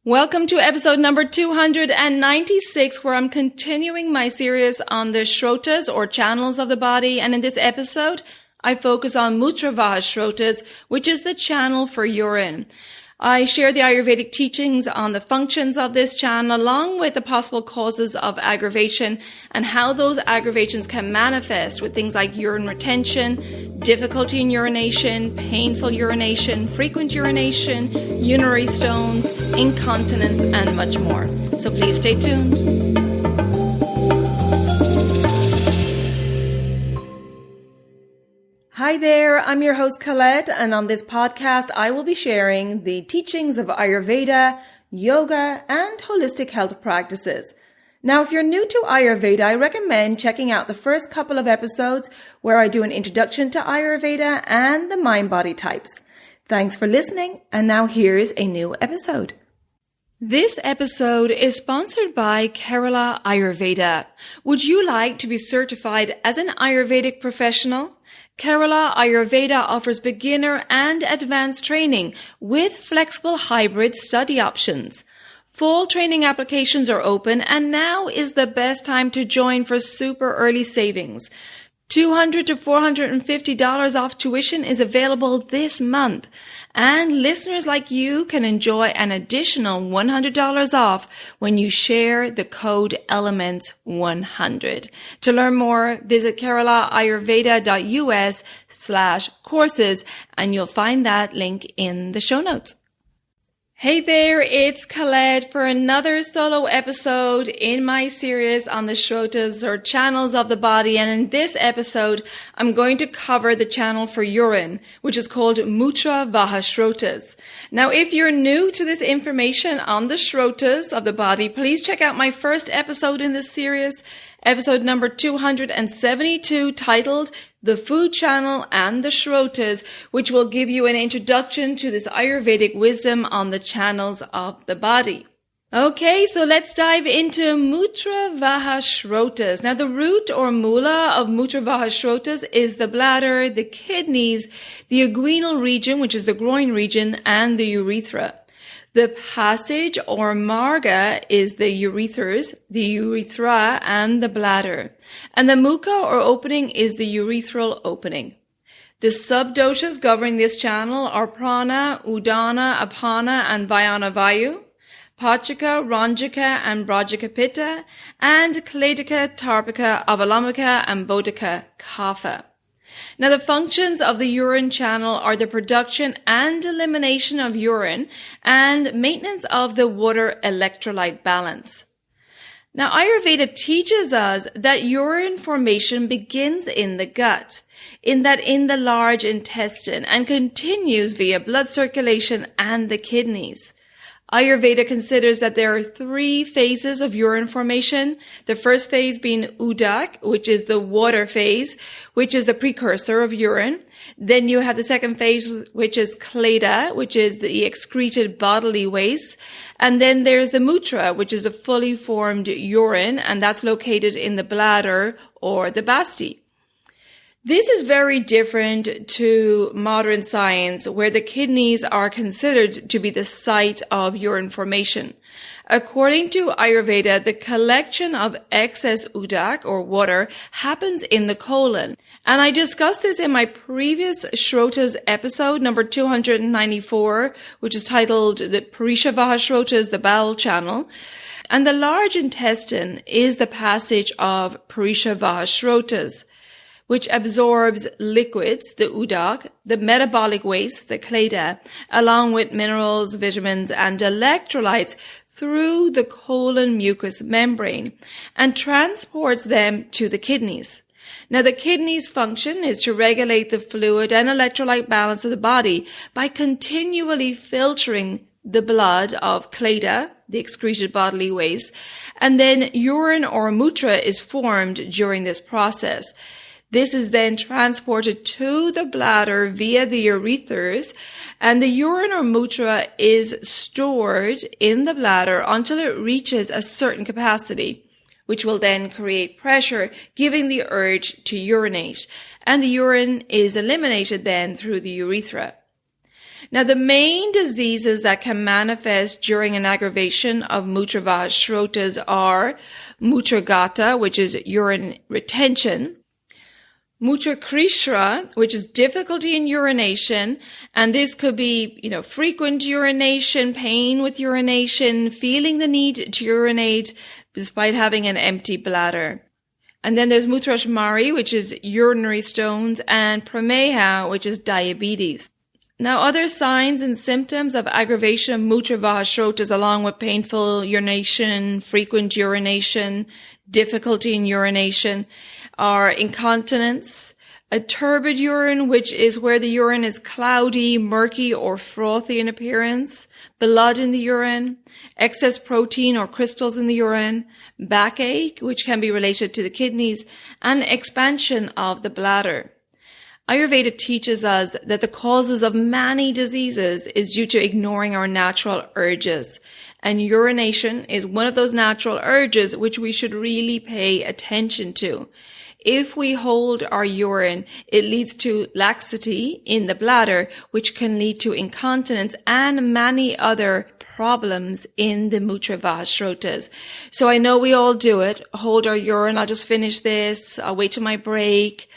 Welcome to episode number 296, where I'm continuing my series on the Srotas or channels of the body. And in this episode, I focus on Mutra Vaha Srotas, which is the channel for urine. I share the Ayurvedic teachings on the functions of this channel, along with the possible causes of aggravation and how those aggravations can manifest with things like urine retention, difficulty in urination, painful urination, frequent urination, urinary stones, incontinence, and much more. So please stay tuned. Hi there, I'm your host Colette, and on this podcast I will be sharing the teachings of Ayurveda, yoga, and holistic health practices. Now, if you're new to Ayurveda, I recommend checking out the first couple of episodes where I do an introduction to Ayurveda and the mind-body types. Thanks for listening, and now here's a new episode. This episode is sponsored by Kerala Ayurveda. Would you like to be certified as an Ayurvedic professional? Kerala Ayurveda offers beginner and advanced training with flexible hybrid study options. Full training applications are open, and now is the best time to join for super early savings. $200 to $450 off tuition is available this month, and listeners like you can enjoy an additional $100 off when you share the code ELEMENTS100. To learn more, visit keralaayurveda.us/courses, and you'll find that link in the show notes. Hey there, it's Colette for another solo episode in my series on the Srotas or channels of the body. And in this episode, I'm going to cover the channel for urine, which is called Mutra Vaha Srotas. Now, if you're new to this information on the Srotas of the body, please check out my first episode in this series, episode number 272, titled The Food Channel and the Srotas, which will give you an introduction to this Ayurvedic wisdom on the channels of the body. Okay, so let's dive into Mutra Vaha Srotas. Now, the root or mula of Mutra Vaha Srotas is the bladder, the kidneys, the inguinal region, which is the groin region, and the urethra. The passage or marga is the urethras, the urethra, and the bladder. And the mukha or opening is the urethral opening. The sub-doshas governing this channel are prana, udana, apana, and vyana vayu, pachaka, ranjaka, and brajaka pitta, and kledika, tarpika, avalamika, and bodhika, kapha. Now, the functions of the urine channel are the production and elimination of urine and maintenance of the water electrolyte balance. Now, Ayurveda teaches us that urine formation begins in the gut, in the large intestine, and continues via blood circulation and the kidneys. Ayurveda considers that there are 3 phases of urine formation. The first phase being udak, which is the water phase, which is the precursor of urine. Then you have the second phase, which is kleda, which is the excreted bodily waste. And then there's the mutra, which is the fully formed urine, and that's located in the bladder or the basti. This is very different to modern science, where the kidneys are considered to be the site of urine formation. According to Ayurveda, the collection of excess udak or water happens in the colon. And I discussed this in my previous Srotas episode, number 294, which is titled the Purisha Vaha Srotas, the bowel channel. And the large intestine is the passage of Purisha Vaha Srotas, which absorbs liquids, the udak, the metabolic waste, the kleda, along with minerals, vitamins, and electrolytes through the colon mucous membrane and transports them to the kidneys. Now, the kidneys' function is to regulate the fluid and electrolyte balance of the body by continually filtering the blood of kleda, the excreted bodily waste, and then urine or mutra is formed during this process. This is then transported to the bladder via the urethras, and the urine or mutra is stored in the bladder until it reaches a certain capacity, which will then create pressure, giving the urge to urinate, and the urine is eliminated then through the urethra. Now, the main diseases that can manifest during an aggravation of Mutra Vaha Srotas are Mutraghata, which is urine retention, Mutrakricchra, which is difficulty in urination, and this could be, frequent urination, pain with urination, feeling the need to urinate despite having an empty bladder. And then there's Mutrashmari, which is urinary stones, and Prameha, which is diabetes. Now, other signs and symptoms of aggravation of Mutra Vaha Srotas, along with painful urination, frequent urination, difficulty in urination, are incontinence, a turbid urine, which is where the urine is cloudy, murky, or frothy in appearance, blood in the urine, excess protein or crystals in the urine, backache, which can be related to the kidneys, and expansion of the bladder. Ayurveda teaches us that the causes of many diseases is due to ignoring our natural urges. And urination is one of those natural urges which we should really pay attention to. If we hold our urine, it leads to laxity in the bladder, which can lead to incontinence and many other problems in the Mutra Vaha Srotas. So I know we all do it. Hold our urine. I'll just finish this. I'll wait till my break.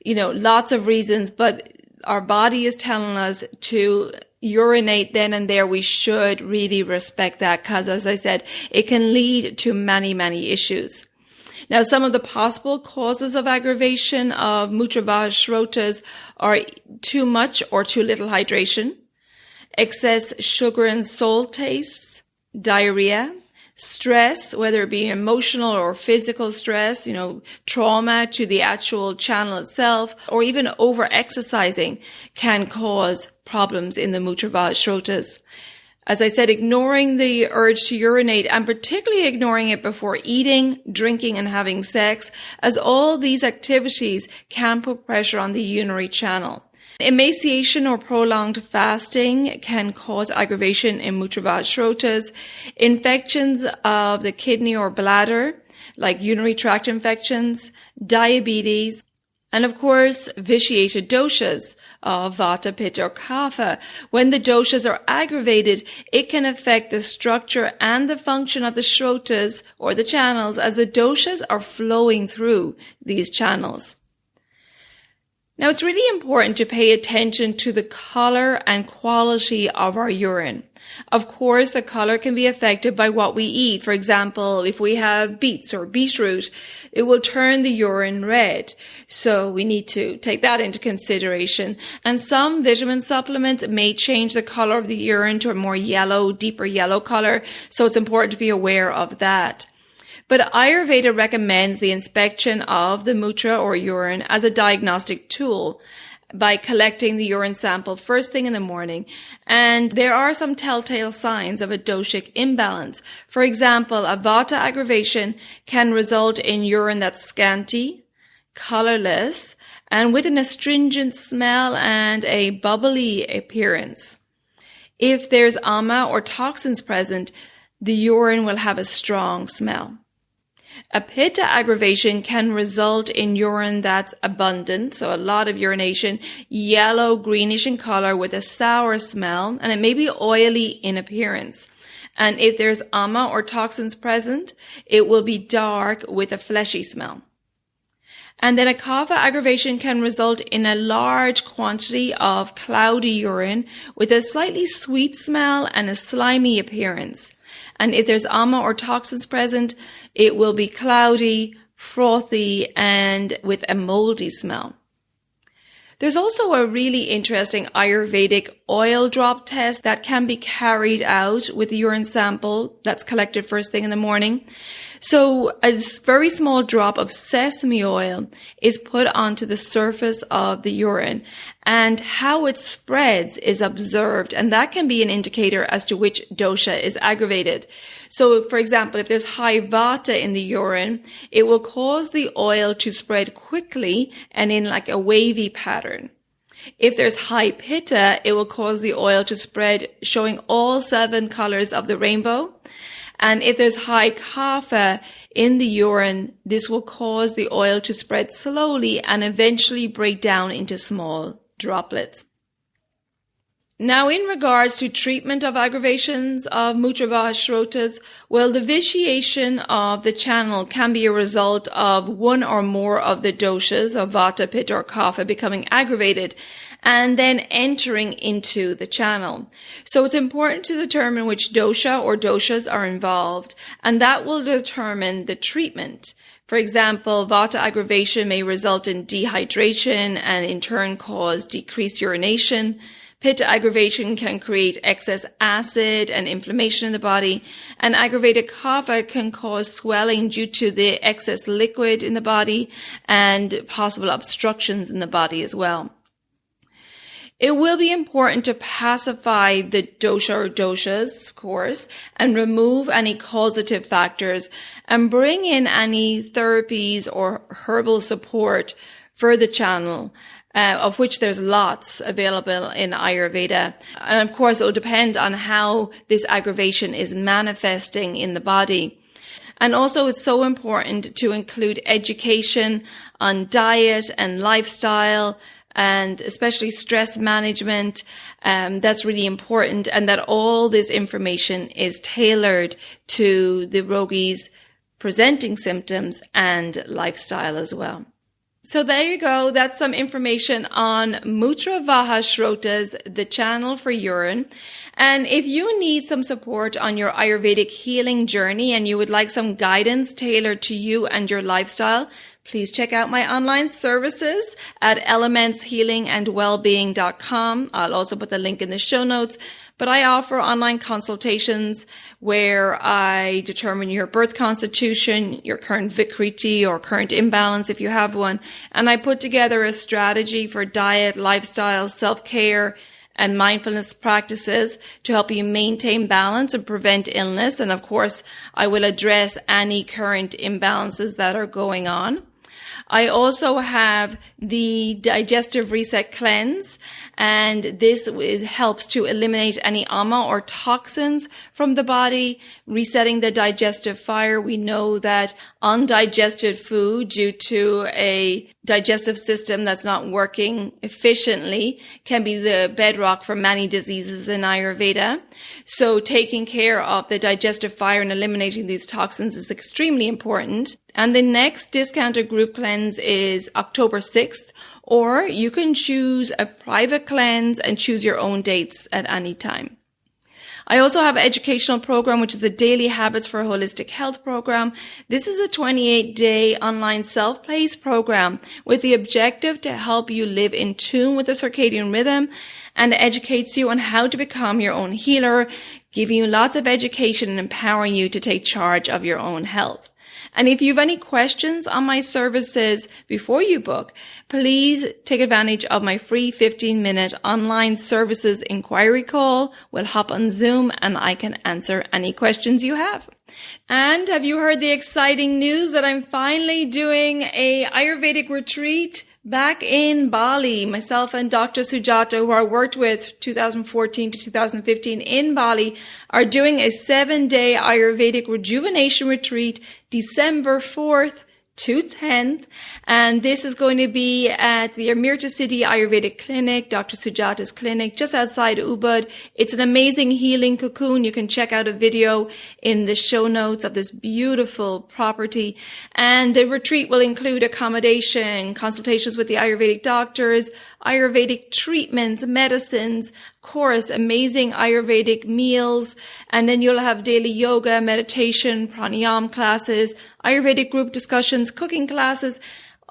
Lots of reasons, but our body is telling us to urinate then and there. We should really respect that because, as I said, it can lead to many, many issues. Now, some of the possible causes of aggravation of Mutra Vaha Srotas are too much or too little hydration, excess sugar and salt taste, diarrhea, stress, whether it be emotional or physical stress, trauma to the actual channel itself, or even over-exercising can cause problems in the Mutra Vaha Srotas. As I said, ignoring the urge to urinate, and particularly ignoring it before eating, drinking, and having sex, as all these activities can put pressure on the urinary channel. Emaciation or prolonged fasting can cause aggravation in Mutra Vaha Srotas. Infections of the kidney or bladder, like urinary tract infections, diabetes, and of course, vitiated doshas of Vata, Pitta, or Kapha. When the doshas are aggravated, it can affect the structure and the function of the Srotas or the channels as the doshas are flowing through these channels. Now, it's really important to pay attention to the color and quality of our urine. Of course, the color can be affected by what we eat. For example, if we have beets or beetroot, it will turn the urine red. So we need to take that into consideration. And some vitamin supplements may change the color of the urine to a more yellow, deeper yellow color. So it's important to be aware of that. But Ayurveda recommends the inspection of the mutra or urine as a diagnostic tool by collecting the urine sample first thing in the morning. And there are some telltale signs of a doshic imbalance. For example, a Vata aggravation can result in urine that's scanty, colorless, and with an astringent smell and a bubbly appearance. If there's ama or toxins present, the urine will have a strong smell. A Pitta aggravation can result in urine that's abundant, so a lot of urination, yellow, greenish in color with a sour smell, and it may be oily in appearance. And if there's ama or toxins present, it will be dark with a fleshy smell. And then a Kapha aggravation can result in a large quantity of cloudy urine with a slightly sweet smell and a slimy appearance. And if there's ama or toxins present, it will be cloudy, frothy, and with a moldy smell. There's also a really interesting Ayurvedic oil drop test that can be carried out with the urine sample that's collected first thing in the morning. So a very small drop of sesame oil is put onto the surface of the urine, and how it spreads is observed, and that can be an indicator as to which dosha is aggravated. So, for example, if there's high vata in the urine, it will cause the oil to spread quickly and in like a wavy pattern. If there's high pitta, it will cause the oil to spread showing all 7 colors of the rainbow. And if there's high kapha in the urine, this will cause the oil to spread slowly and eventually break down into small droplets. Now, in regards to treatment of aggravations of Mutra Vaha Srotas, well, the vitiation of the channel can be a result of one or more of the doshas of Vata, Pitta, or Kapha becoming aggravated and then entering into the channel. So it's important to determine which dosha or doshas are involved, and that will determine the treatment. For example, Vata aggravation may result in dehydration and in turn cause decreased urination. Pitta aggravation can create excess acid and inflammation in the body, and aggravated kapha can cause swelling due to the excess liquid in the body and possible obstructions in the body as well. It will be important to pacify the dosha or doshas, of course, and remove any causative factors and bring in any therapies or herbal support for the channel, of which there's lots available in Ayurveda. And of course, it will depend on how this aggravation is manifesting in the body. And also, it's so important to include education on diet and lifestyle, and especially stress management. That's really important, and that all this information is tailored to the rogi's presenting symptoms and lifestyle as well. So there you go. That's some information on Mutra Vaha Srotas, the channel for urine. And if you need some support on your Ayurvedic healing journey and you would like some guidance tailored to you and your lifestyle, please check out my online services at elementshealingandwellbeing.com. I'll also put the link in the show notes. But I offer online consultations where I determine your birth constitution, your current vikriti or current imbalance if you have one. And I put together a strategy for diet, lifestyle, self-care, and mindfulness practices to help you maintain balance and prevent illness. And of course, I will address any current imbalances that are going on. I also have the Digestive Reset Cleanse, and this helps to eliminate any ama or toxins from the body, resetting the digestive fire. We know that undigested food due to a digestive system that's not working efficiently can be the bedrock for many diseases in Ayurveda. So taking care of the digestive fire and eliminating these toxins is extremely important. And the next discounted group cleanse is October 6th, or you can choose a private cleanse and choose your own dates at any time. I also have an educational program, which is the Daily Habits for Holistic Health program. This is a 28-day online self-paced program with the objective to help you live in tune with the circadian rhythm, and educates you on how to become your own healer, giving you lots of education and empowering you to take charge of your own health. And if you have any questions on my services before you book, please take advantage of my free 15-minute online Services Enquiry Call. We'll hop on Zoom and I can answer any questions you have. And have you heard the exciting news that I'm finally doing a Ayurvedic retreat back in Bali? Myself and Dr. Sujata, who I worked with 2014 to 2015 in Bali, are doing a 7-day Ayurvedic rejuvenation retreat December 4th to 10th. And this is going to be at the Amrita City Ayurvedic Clinic, Dr. Sujata's clinic, just outside Ubud. It's an amazing healing cocoon. You can check out a video in the show notes of this beautiful property. And the retreat will include accommodation, consultations with the Ayurvedic doctors, Ayurvedic treatments, medicines, of course, amazing Ayurvedic meals, and then you'll have daily yoga, meditation, pranayama classes, Ayurvedic group discussions, cooking classes,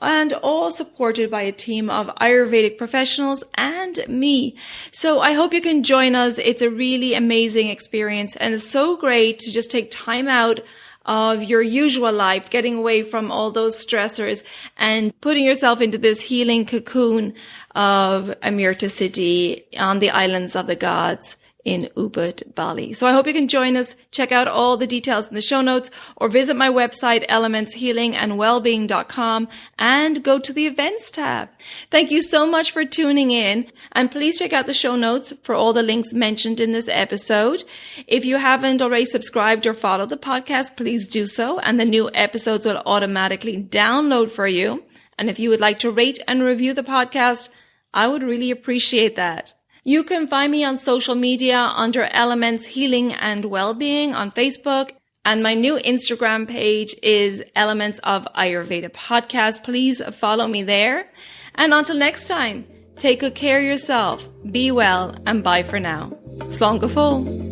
and all supported by a team of Ayurvedic professionals and me. So I hope you can join us. It's a really amazing experience, and it's so great to just take time out of your usual life, getting away from all those stressors and putting yourself into this healing cocoon of Amrita City on the islands of the gods in Ubud, Bali. So I hope you can join us. Check out all the details in the show notes or visit my website, elementshealingandwellbeing.com, and go to the events tab. Thank you so much for tuning in, and please check out the show notes for all the links mentioned in this episode. If you haven't already subscribed or followed the podcast, please do so, and the new episodes will automatically download for you. And if you would like to rate and review the podcast, I would really appreciate that. You can find me on social media under Elements Healing and Wellbeing on Facebook. And my new Instagram page is Elements of Ayurveda Podcast. Please follow me there. And until next time, take good care of yourself, be well, and bye for now. Slán go fóill.